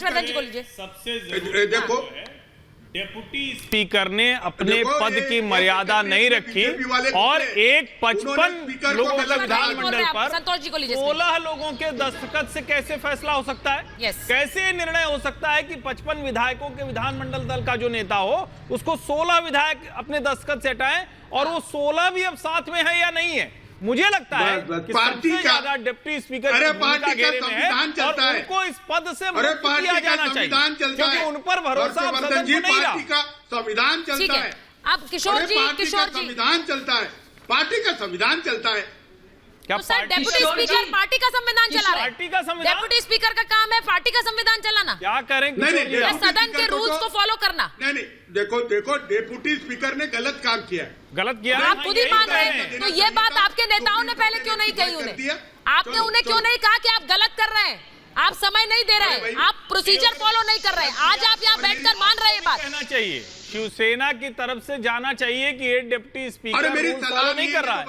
हर्षवर्धन जी को लीजिए। सबसे देखो, डेप्यूटी स्पीकर ने अपने पद की मर्यादा नहीं रखी और एक 55 लोगों के विधानमंडल पर संतोष जी को लीजिए। 16 लोगों के दस्तखत से कैसे फैसला हो सकता है? कैसे निर्णय हो सकता है कि 55 विधायकों के विधानमंडल दल का जो नेता हो उसको 16 विधायक अपने दस्तखत से हटाएं और वो 16 भी अब साथ में है या नहीं है? मुझे लगता है कि पार्टी सबसे ज्यादा डिप्टी स्पीकर पार्टी का संविधान चलता है, उनको इस पद से मुक्त किया जाना चाहिए क्योंकि उन पर भरोसा अब सदन को नहीं रहा। पार्टी का संविधान चलता है। अब किशोर जी संविधान चलता है, पार्टी का संविधान चलता है। क्या तो सर डेप्यूटी स्पीकर पार्टी का संविधान चला रहे हैं? पार्टी का संविधान, डेप्यूटी स्पीकर का काम है पार्टी का संविधान चलाना। क्या करेंगे? सदन के रूल्स को फॉलो करना। नहीं, देखो डेप्यूटी स्पीकर ने गलत काम किया है। गलत किया आप खुद ही मान रहे हैं, तो ये बात आपके नेताओं ने पहले क्यों नहीं कही उन्हें? आपने उन्हें क्यों नहीं कहा कि आप गलत कर रहे हैं, आप समय नहीं दे रहे हैं, आप प्रोसीजर फॉलो नहीं कर रहे हैं? आज आप यहाँ बैठकर मान रहे हैं बात। कहना चाहिए शिवसेना की तरफ से जाना चाहिए कि ये डिप्टी स्पीकर रूल फॉलो नहीं कर रहा है,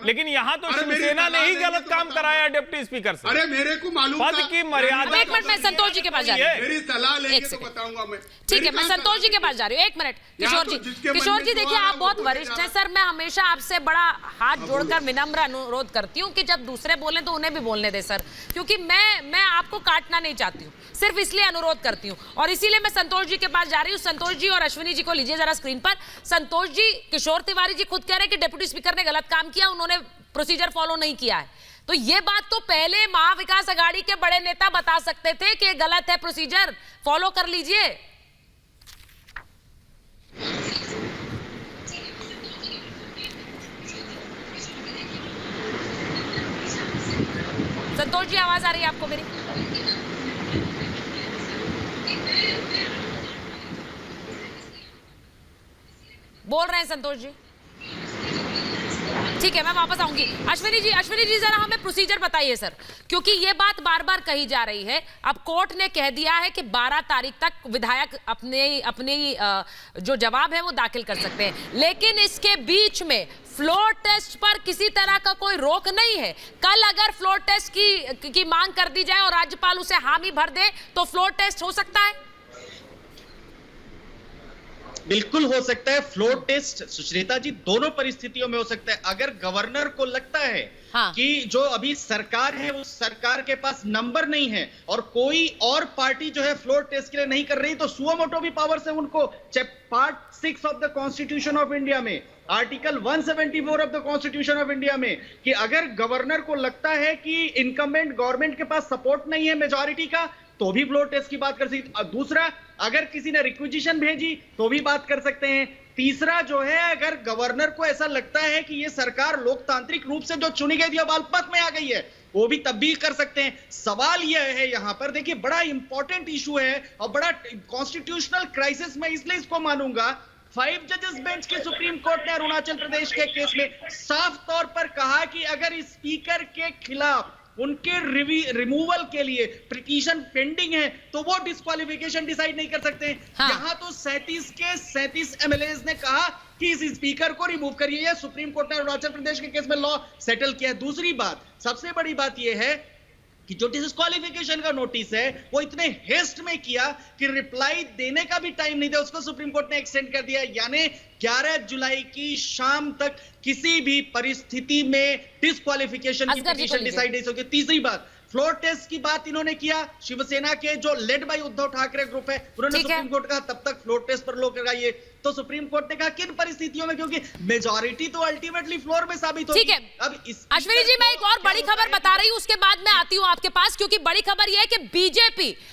लेकिन यहाँ तो शिवसेना ने ही गलत काम कराया डिप्टी स्पीकर से। अरे मेरे को मालूम पद की मर्यादा। एक मिनट में संतोष जी के पास जा रही हूँ, मेरी सलाह लेके तो बताऊंगा मैं। ठीक है, मैं संतोष जी के पास जा रही हूँ। एक मिनट किशोर जी देखिए, आप बहुत वरिष्ठ हैं सर, मैं हमेशा आपसे बड़ा हाथ जोड़कर विनम्र अनुरोध करती हूँ कि जब दूसरे बोले तो उन्हें भी बोलने दे सर, क्योंकि मैं आपको काटना नहीं चाहती हूँ, सिर्फ इसलिए अनुरोध करती हूँ और इसीलिए मैं संतोष जी के पास जा रही हूँ। संतोष जी और अश्विनी जी को लीजिए जरा स्क्रीन पर। संतोष जी, किशोर तिवारी जी खुद कह रहे हैं कि डिप्टी स्पीकर ने गलत काम किया, उन्होंने प्रोसीजर फॉलो नहीं किया है, तो ये बात तो पहले महाविकास अघाड़ी के बड़े नेता बता सकते थे कि गलत है, प्रोसीजर फॉलो कर लीजिए। संतोष जी, आवाज आ रही है आपको मेरी? बोल रहे हैं संतोष जी? ठीक है, मैं वापस आऊंगी। अश्विनी जी जरा हमें प्रोसीजर बताइए सर, क्योंकि ये बात बार बार कही जा रही है। अब कोर्ट ने कह दिया है कि 12 तारीख तक विधायक अपने जो जवाब है वो दाखिल कर सकते हैं, लेकिन इसके बीच में फ्लोर टेस्ट पर किसी तरह का कोई रोक नहीं है। कल अगर फ्लोर टेस्ट की मांग कर दी जाए और राज्यपाल उसे हामी भर दे तो फ्लोर टेस्ट हो सकता है? बिल्कुल हो सकता है फ्लोर टेस्ट सुश्रीता जी, दोनों परिस्थितियों में हो सकता है। अगर गवर्नर को लगता है कि जो अभी सरकार है उस सरकार के पास नंबर नहीं है और कोई और पार्टी जो है फ्लोर टेस्ट के लिए नहीं कर रही, तो सुओ मोटो भी पावर से उनको part 6 of the constitution of India में, article 174 of the constitution of India में, कि अगर गवर्नर को लगता है कि इनकम्बेंट गवर्नमेंट के पास सपोर्ट नहीं है मेजॉरिटी का, तो भी फ्लोर टेस्ट की बात कर सकते। दूसरा, अगर किसी ने रिक्विजिशन भेजी तो भी बात कर सकते हैं। तीसरा जो है, अगर गवर्नर को ऐसा लगता है कि ये सरकार लोकतांत्रिक रूप से जो चुनी गई थी अब अल्पमत में आ गई है, वो भी तब भी कर सकते हैं। सवाल यह है यहां पर, देखिए बड़ा इंपॉर्टेंट इशू है और बड़ा कॉन्स्टिट्यूशनल क्राइसिस में इसलिए इसको मानूंगा। 5 जजेस बेंच के सुप्रीम कोर्ट ने अरुणाचल प्रदेश के केस में साफ तौर पर कहा कि अगर स्पीकर के खिलाफ उनके रिमूवल के लिए पिटीशन पेंडिंग है तो वो डिस्क्वालिफिकेशन डिसाइड नहीं कर सकते। यहां तो 37 के 37 एमएलएज ने कहा कि इस स्पीकर को रिमूव करिए। सुप्रीम कोर्ट ने अरुणाचल प्रदेश के केस में लॉ सेटल किया है। दूसरी बात, सबसे बड़ी बात यह है कि जो डिस्क्वालिफिकेशन का नोटिस है वो इतने हेस्ट में किया कि रिप्लाई देने का भी टाइम नहीं था, उसको सुप्रीम कोर्ट ने एक्सटेंड कर दिया, यानी 11 जुलाई की शाम तक किसी भी परिस्थिति में डिस्क्वालिफिकेशन की पिटीशन डिसाइड नहीं हो सकती। तीसरी बात, फ्लोर टेस्ट की बात इन्होंने किया, शिवसेना के जो led by Uddhav Thackeray group है उन्होंने सुप्रीम कोर्ट कहा तब तक फ्लोर टेस्ट पर लोग लगाइए, तो सुप्रीम कोर्ट ने कहा किन परिस्थितियों में, क्योंकि मेजॉरिटी तो अल्टीमेटली फ्लोर में साबित होगी। ठीक है, अब अश्विनी जी मैं एक और बड़ी खबर बता रही हूं, उसके बाद मैं आती हूं आपके पास, क्योंकि बड़ी खबर यह है कि बीजेपी